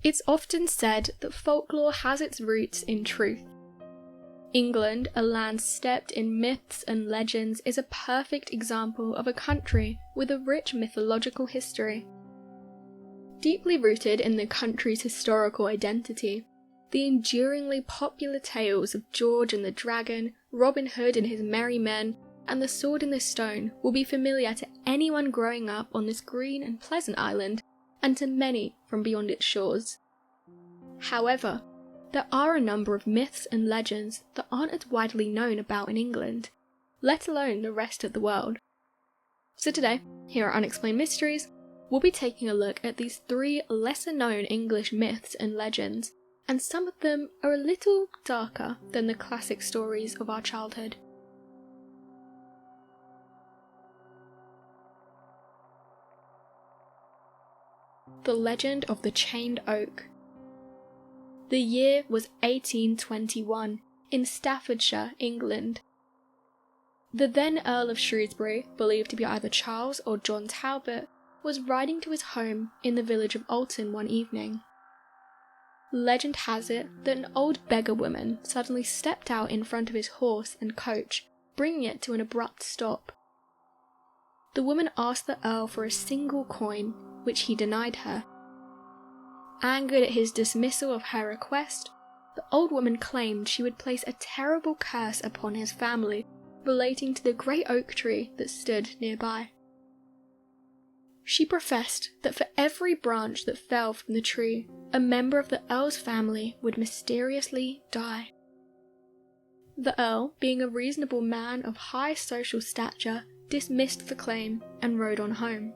It's often said that folklore has its roots in truth. England, a land steeped in myths and legends, is a perfect example of a country with a rich mythological history. Deeply rooted in the country's historical identity, the enduringly popular tales of George and the Dragon, Robin Hood and his merry men, and the Sword in the Stone will be familiar to anyone growing up on this green and pleasant island, and to many from beyond its shores. However, there are a number of myths and legends that aren't as widely known about in England, let alone the rest of the world. So today, here at Unexplained Mysteries, we'll be taking a look at these 3 lesser-known English myths and legends, and some of them are a little darker than the classic stories of our childhood. The Legend of the Chained Oak. The year was 1821, in Staffordshire, England. The then Earl of Shrewsbury, believed to be either Charles or John Talbot, was riding to his home in the village of Alton one evening. Legend has it that an old beggar woman suddenly stepped out in front of his horse and coach, bringing it to an abrupt stop. The woman asked the Earl for a single coin, which he denied her. Angered at his dismissal of her request, the old woman claimed she would place a terrible curse upon his family, relating to the great oak tree that stood nearby. She professed that for every branch that fell from the tree, a member of the Earl's family would mysteriously die. The Earl, being a reasonable man of high social stature, dismissed the claim and rode on home.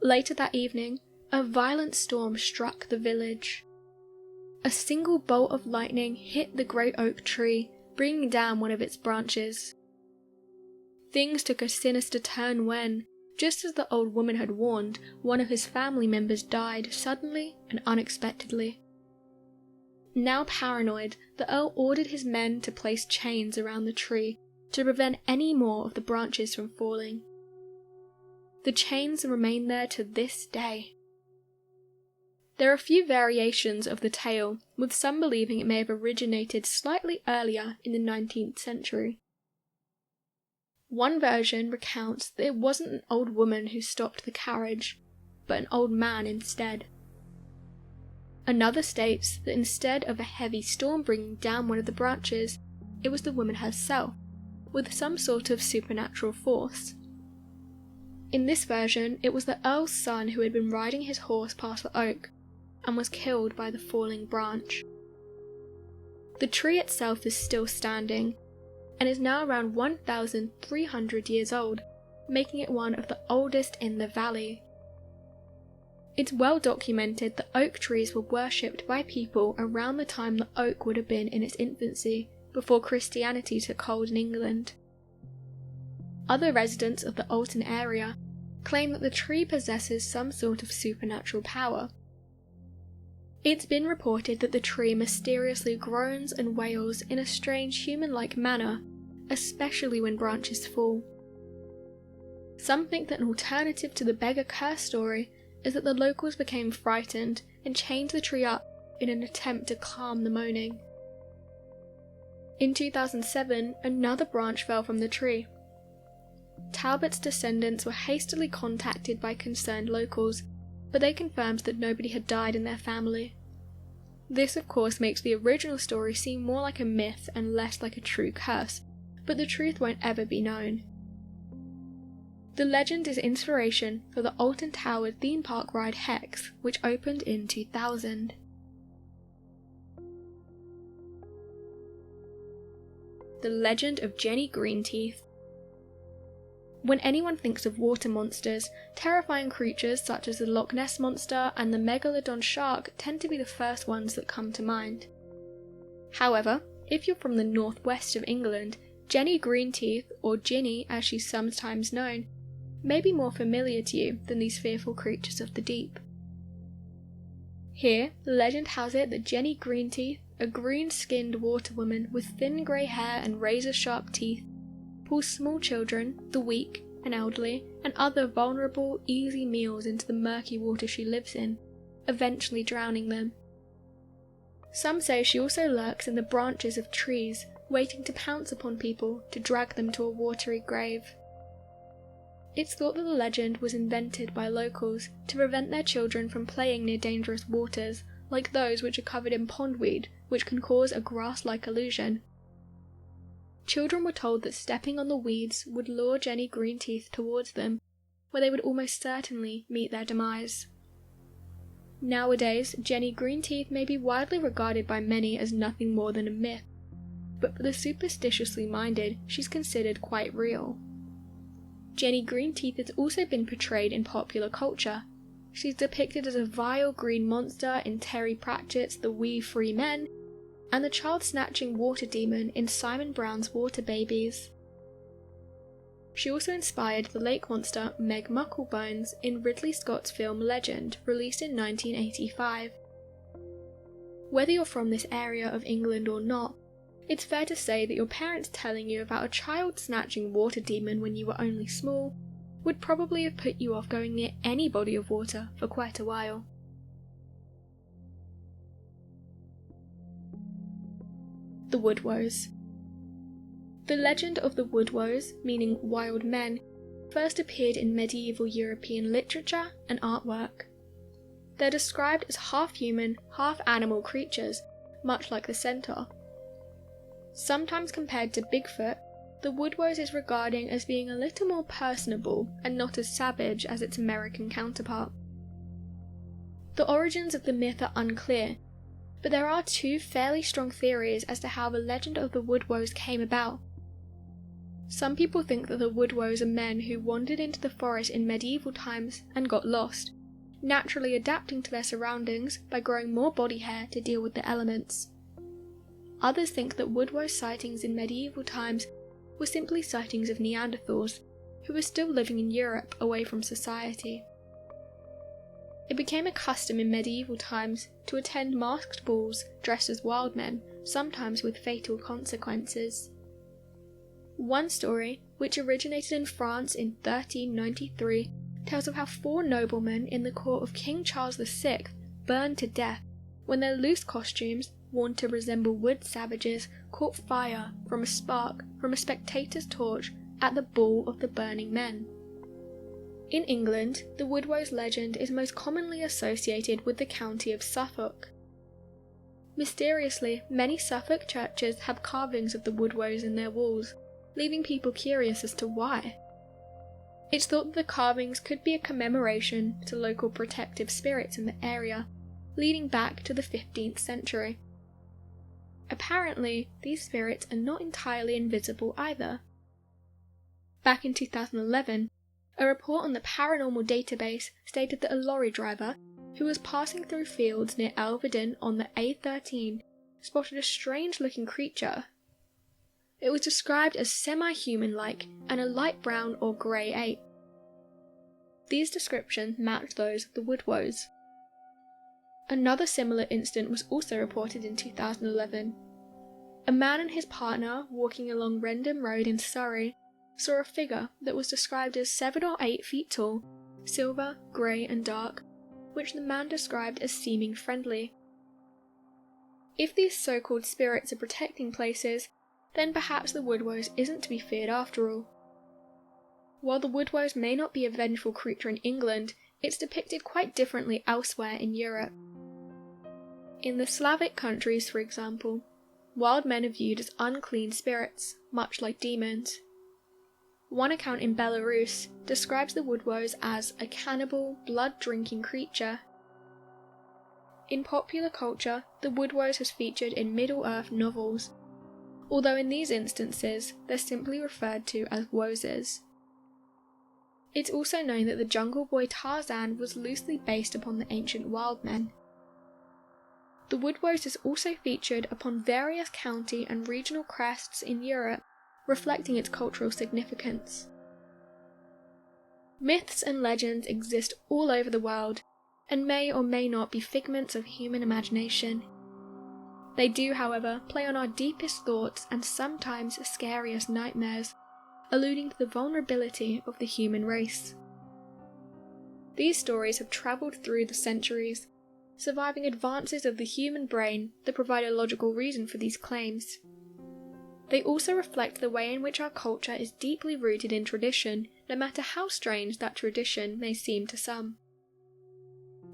Later that evening, a violent storm struck the village. A single bolt of lightning hit the great oak tree, bringing down one of its branches. Things took a sinister turn when, just as the old woman had warned, one of his family members died suddenly and unexpectedly. Now paranoid, the Earl ordered his men to place chains around the tree to prevent any more of the branches from falling. The chains remain there to this day. There are a few variations of the tale, with some believing it may have originated slightly earlier in the 19th century. One version recounts that it wasn't an old woman who stopped the carriage, but an old man instead. Another states that instead of a heavy storm bringing down one of the branches, it was the woman herself, with some sort of supernatural force. In this version, it was the Earl's son who had been riding his horse past the oak, and was killed by the falling branch. The tree itself is still standing, and is now around 1,300 years old, making it one of the oldest in the valley. It's well documented that oak trees were worshipped by people around the time the oak would have been in its infancy, before Christianity took hold in England. Other residents of the Alton area claim that the tree possesses some sort of supernatural power. It's been reported that the tree mysteriously groans and wails in a strange human-like manner, especially when branches fall. Some think that an alternative to the beggar curse story is that the locals became frightened and chained the tree up in an attempt to calm the moaning. In 2007, another branch fell from the tree. Talbot's descendants were hastily contacted by concerned locals, but they confirmed that nobody had died in their family. This of course makes the original story seem more like a myth and less like a true curse, but the truth won't ever be known. The legend is inspiration for the Alton Tower theme park ride Hex, which opened in 2000. The Legend of Jenny Greenteeth. When anyone thinks of water monsters, terrifying creatures such as the Loch Ness Monster and the Megalodon shark tend to be the first ones that come to mind. However, if you're from the northwest of England, Jenny Greenteeth, or Ginny as she's sometimes known, may be more familiar to you than these fearful creatures of the deep. Here, legend has it that Jenny Greenteeth, a green-skinned water woman with thin grey hair and razor-sharp teeth, pulls small children, the weak and elderly, and other vulnerable, easy meals into the murky water she lives in, eventually drowning them. Some say she also lurks in the branches of trees, waiting to pounce upon people to drag them to a watery grave. It's thought that the legend was invented by locals to prevent their children from playing near dangerous waters, like those which are covered in pondweed, which can cause a grass-like illusion. Children were told that stepping on the weeds would lure Jenny Greenteeth towards them, where they would almost certainly meet their demise. Nowadays, Jenny Greenteeth may be widely regarded by many as nothing more than a myth, but for the superstitiously minded, she's considered quite real. Jenny Greenteeth has also been portrayed in popular culture. She's depicted as a vile green monster in Terry Pratchett's The Wee Free Men, and the child-snatching water demon in Simon Brown's Water Babies. She also inspired the lake monster Meg Mucklebones in Ridley Scott's film Legend, released in 1985. Whether you're from this area of England or not, it's fair to say that your parents telling you about a child-snatching water demon when you were only small would probably have put you off going near any body of water for quite a while. The Woodwose. The legend of the Woodwose, meaning wild men, first appeared in medieval European literature and artwork. They're described as half-human, half-animal creatures, much like the centaur. Sometimes compared to Bigfoot, the Woodwose is regarded as being a little more personable and not as savage as its American counterpart. The origins of the myth are unclear, but there are two fairly strong theories as to how the legend of the Woodwose came about. Some people think that the Woodwose are men who wandered into the forest in medieval times and got lost, naturally adapting to their surroundings by growing more body hair to deal with the elements. Others think that Woodwose sightings in medieval times were simply sightings of Neanderthals, who were still living in Europe away from society. It became a custom in medieval times to attend masked balls dressed as wild men, sometimes with fatal consequences. One story, which originated in France in 1393, tells of how 4 noblemen in the court of King Charles VI burned to death when their loose costumes, worn to resemble wood savages, caught fire from a spark from a spectator's torch at the ball of the burning men. In England, the Woodwose legend is most commonly associated with the county of Suffolk. Mysteriously, many Suffolk churches have carvings of the Woodwose in their walls, leaving people curious as to why. It's thought that the carvings could be a commemoration to local protective spirits in the area, leading back to the 15th century. Apparently, these spirits are not entirely invisible either. Back in 2011, a report on the paranormal database stated that a lorry driver, who was passing through fields near Elvedon on the A13, spotted a strange-looking creature. It was described as semi-human-like and a light brown or grey ape. These descriptions matched those of the Woodwose. Another similar incident was also reported in 2011. A man and his partner walking along Rendham Road in Surrey saw a figure that was described as 7 or 8 feet tall, silver, grey and dark, which the man described as seeming friendly. If these so-called spirits are protecting places, then perhaps the Woodwose isn't to be feared after all. While the Woodwose may not be a vengeful creature in England, it's depicted quite differently elsewhere in Europe. In the Slavic countries, for example, wild men are viewed as unclean spirits, much like demons. One account in Belarus describes the Woodwose as a cannibal, blood-drinking creature. In popular culture, the Woodwose has featured in Middle-earth novels, although in these instances they're simply referred to as woses. It's also known that the Jungle Boy Tarzan was loosely based upon the ancient wild men. The Woodwose is also featured upon various county and regional crests in Europe, reflecting its cultural significance. Myths and legends exist all over the world, and may or may not be figments of human imagination. They do, however, play on our deepest thoughts and sometimes scariest nightmares, alluding to the vulnerability of the human race. These stories have travelled through the centuries, surviving advances of the human brain that provide a logical reason for these claims. They also reflect the way in which our culture is deeply rooted in tradition, no matter how strange that tradition may seem to some.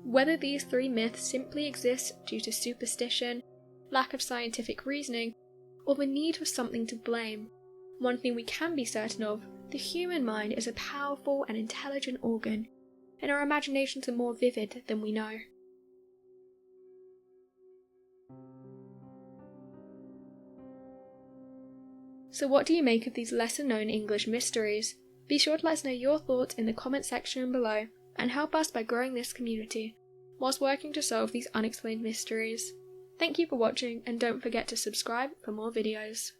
Whether these three myths simply exist due to superstition, lack of scientific reasoning, or the need for something to blame, one thing we can be certain of: the human mind is a powerful and intelligent organ, and our imaginations are more vivid than we know. So what do you make of these lesser-known English mysteries? Be sure to let us know your thoughts in the comment section below, and help us by growing this community, whilst working to solve these unexplained mysteries. Thank you for watching, and don't forget to subscribe for more videos.